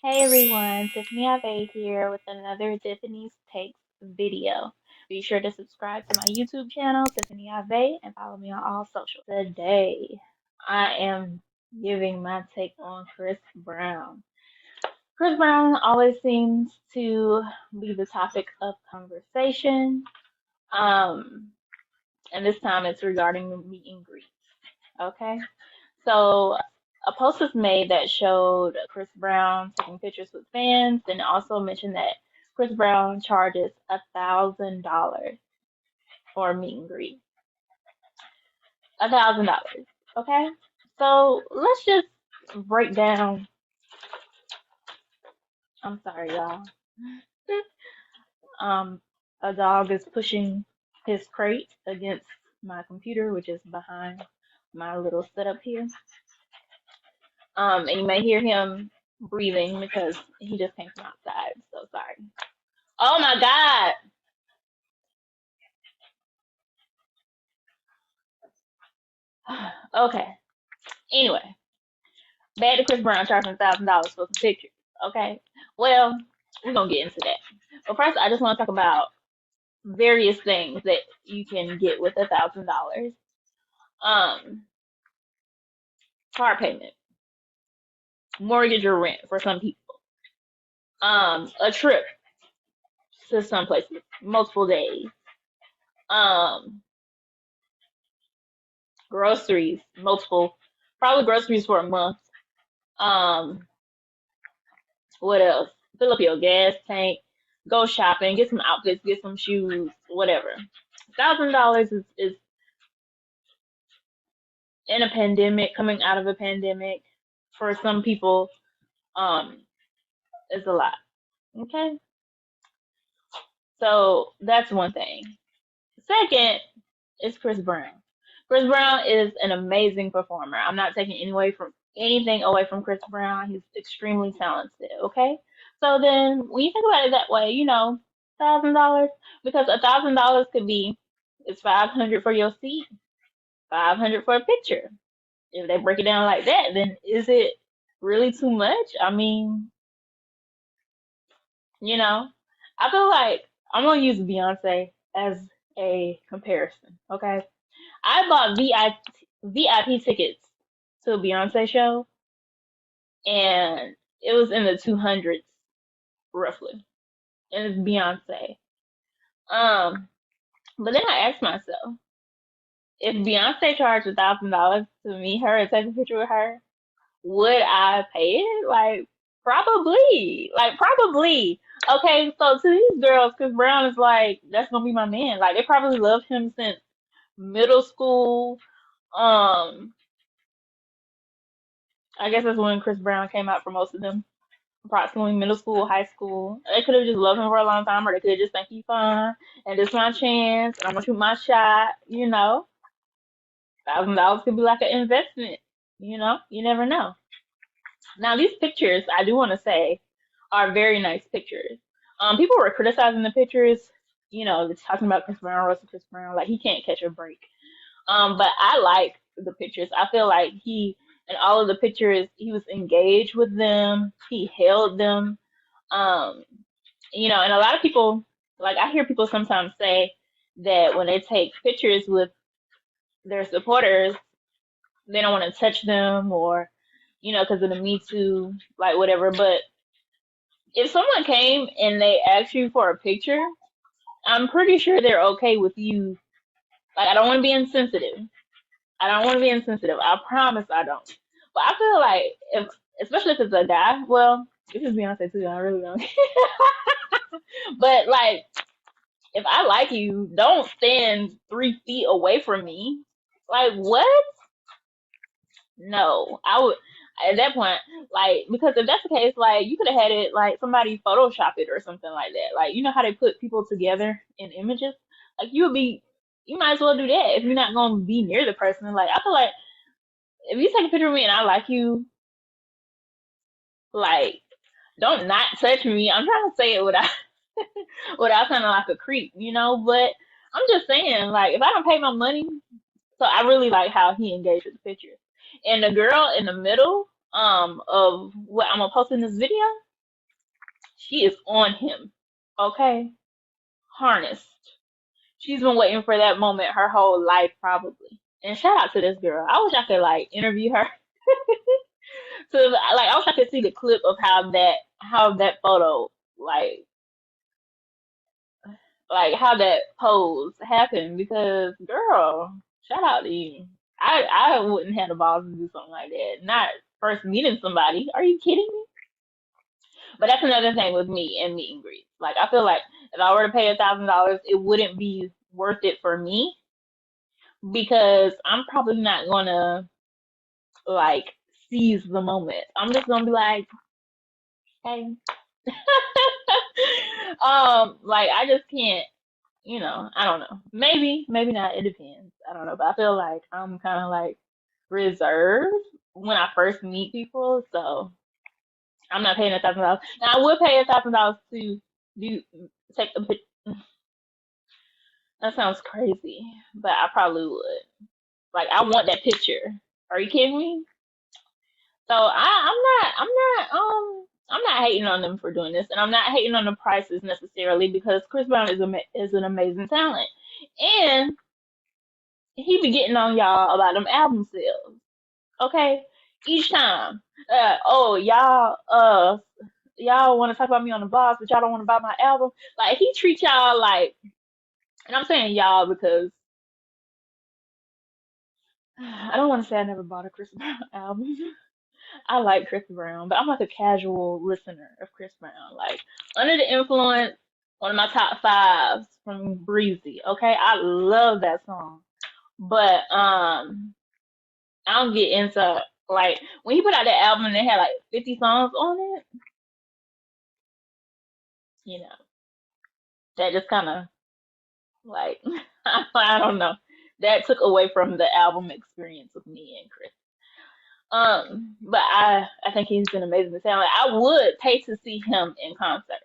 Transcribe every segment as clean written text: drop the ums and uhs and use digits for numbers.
Hey everyone, Tiffany Ave here with another Tiffany's Takes video. Be sure to subscribe to my YouTube channel, Tiffany Ave, and follow me on all social. Today, I am giving my take on Chris Brown. Chris Brown always seems to be the topic of conversation, um, and this time it's regarding the meet and greet. Okay? So a post was made that showed Chris Brown taking pictures with fans, and also mentioned that Chris Brown charges $1,000 for a meet and greet. $1,000. Okay, so let's just break down. I'm sorry, y'all. Um, a dog is pushing his crate against my computer, which is behind my little setup here. And you may hear him breathing because he just came from outside. So sorry. Oh my God. Okay. Anyway, back to Chris Brown charging $1,000 for some pictures. Okay. Well, we're gonna get into that. But first, I just want to talk about various things that you can get with $1,000. Um, car payment, mortgage or rent for some people. A trip to some places, multiple days. Um, groceries, multiple, probably groceries for a month. Um, what else? Fill up your gas tank, go shopping, get some outfits, get some shoes, whatever. $1,000 is in a pandemic, coming out of a pandemic, for some people, um, is a lot. Okay, so that's one thing. Second is Chris Brown. Chris Brown is an amazing performer. I'm not taking anything away from Chris Brown. He's extremely talented. Okay, so then when you think about it that way, $1,000, because $1,000 could be, it's 500 for your seat, 500 for a picture. If they break it down like that, then is it really too much? I mean, you know, I feel like I'm gonna use Beyonce as a comparison. Okay, I bought VIP tickets to a Beyonce show, and it was in the 200s roughly, and it's Beyonce. Um, but then I asked myself, if Beyonce charged $1,000 to meet her and take a picture with her, would I pay it? Probably. Okay, so to these girls, Chris Brown is like, that's gonna be my man. Like, they probably loved him since middle school. Um, I guess that's when Chris Brown came out for most of them. Approximately middle school, high school. They could have just loved him for a long time, or they could have just think he's fun and this my chance, and I'm gonna shoot my shot. $1,000 could be like an investment. You never know. Now these pictures, I do want to say, are very nice pictures. People were criticizing the pictures. They're talking about Chris Brown, Russell Chris Brown, like he can't catch a break. But I like the pictures. I feel like in all of the pictures, he was engaged with them. He held them. Um, and a lot of people, like I hear people sometimes say that when they take pictures with their supporters, they don't want to touch them, or, because of the Me Too, like whatever. But if someone came and they asked you for a picture, I'm pretty sure they're okay with you. Like, I don't want to be insensitive. I don't want to be insensitive. I promise I don't. But I feel like, especially if it's a guy, well, this is Beyonce too. I really don't. But like, if I like you, don't stand 3 feet away from me. Like, what? No, I would. At that point, like, because if that's the case, like, you could have had it, like, somebody Photoshop it or something like that. Like, you know how they put people together in images? Like, you might as well do that if you're not going to be near the person. Like, I feel like if you take a picture of me and I like you, like, don't not touch me. I'm trying to say it without without sounding like a creep, But I'm just saying, like, if I don't pay my money, so I really like how he engaged with the picture. And the girl in the middle, of what I'm gonna post in this video, She is on him. Okay? Harnessed. She's been waiting for that moment her whole life, probably. And shout out to this girl. I wish I could like interview her. So like I wish I could see the clip of how that photo like how that pose happened because girl, shout out to you. I wouldn't have the balls to do something like that. Not first meeting somebody. Are you kidding me? But that's another thing with me and meet and greets. Like I feel like if I were to pay $1,000, it wouldn't be worth it for me because I'm probably not gonna like seize the moment. I'm just gonna be like, hey, like I just can't. I don't know. Maybe not. It depends. I don't know. But I feel like I'm kind of like reserved when I first meet people, so I'm not paying $1,000. Now I would pay $1,000 to do take a pic. That sounds crazy, but I probably would. Like I want that picture. Are you kidding me? So I'm not hating on them for doing this, and I'm not hating on the prices necessarily because Chris Brown is an amazing talent, and he be getting on y'all about them album sales. Okay, each time. Oh y'all want to talk about me on the blogs, but y'all don't want to buy my album. Like he treats y'all like, and I'm saying y'all because I don't want to say I never bought a Chris Brown album. I like Chris Brown, but I'm like a casual listener of Chris Brown. Like Under the Influence, one of my top fives from Breezy. Okay, I love that song, but I don't get into like when he put out that album and they had like 50 songs on it. You know, that just kind of like I don't know. That took away from the album experience with me and Chris. But I think he's an amazing talent. I would pay to see him in concert.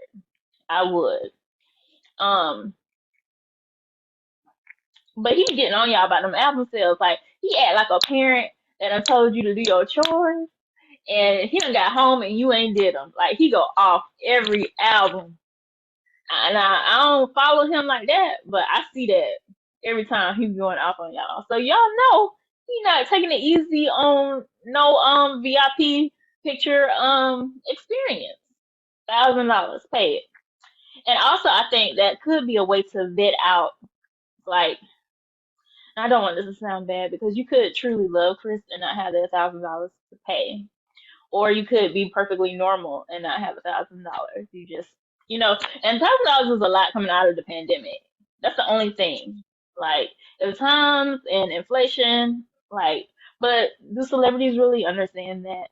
I would. Um, but he be getting on y'all about them album sales. Like he act like a parent that done told you to do your chores, and he done got home and you ain't did them. Like he go off every album, and I don't follow him like that, but I see that every time he's going off on y'all. So y'all know he not taking it easy on no VIP picture experience. $1,000 paid. And also I think that could be a way to vet out like I don't want this to sound bad because you could truly love Chris and not have that $1,000 to pay. Or you could be perfectly normal and not have $1,000. You just, and $1,000 is a lot coming out of the pandemic. That's the only thing. Like, the times and inflation, like, but do celebrities really understand that?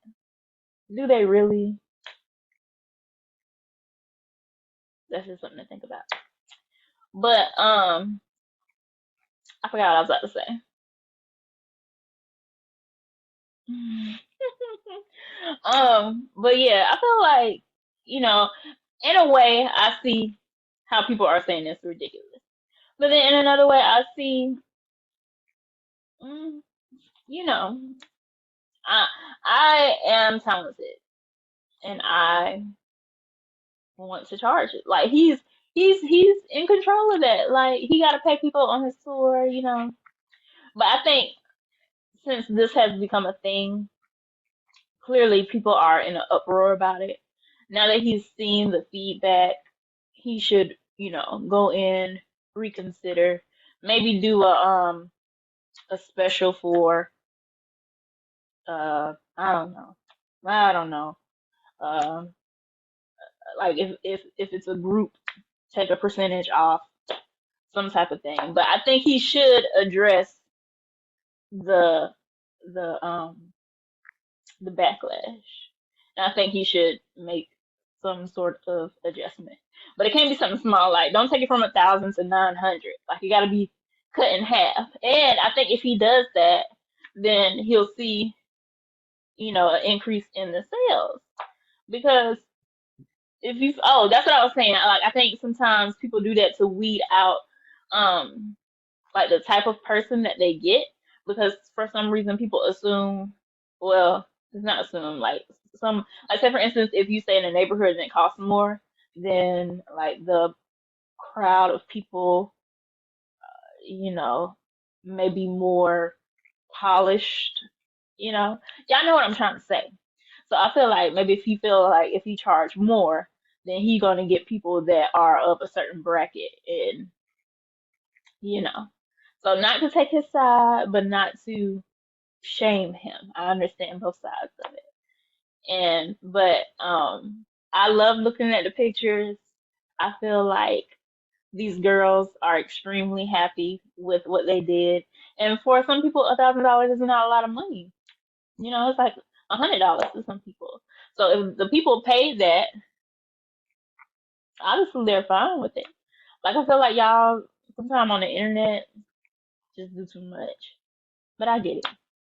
Do they really? That's just something to think about. But, I forgot what I was about to say. But yeah, I feel like, you know, in a way, I see how people are saying it's ridiculous. But then in another way, I see, mm, you know, I I am talented and I want to charge it. Like he's in control of that. Like he got to pay people on his tour. But I think since this has become a thing, clearly people are in an uproar about it. Now that he's seen the feedback, he should, go in, reconsider, maybe do a special for I don't know. I don't know. Um like if it's a group, take a percentage off, some type of thing. But I think he should address the the the backlash. And I think he should make some sort of adjustment. But it can't be something small. Like don't take it from 1,000 to 900. Like it got to be cut in half. And I think if he does that, then he'll see, an increase in the sales because if you that's what I was saying. Like I think sometimes people do that to weed out um like the type of person that they get because for some reason people assume, well, it's not assume, like some, like say for instance if you stay in a neighborhood and it costs more, then like the crowd of people, you know, maybe more polished, you know. Y'all know what I'm trying to say. So I feel like maybe if he feel like if he charge more, then he gonna get people that are of a certain bracket, and you know. So not to take his side, but not to shame him. I understand both sides of it. And but I love looking at the pictures. I feel like these girls are extremely happy with what they did. And for some people, $1,000 is not a lot of money. You know, it's like $100 to some people. So if the people paid that, obviously they're fine with it. Like I feel like y'all sometime on the internet just do too much. But I get it.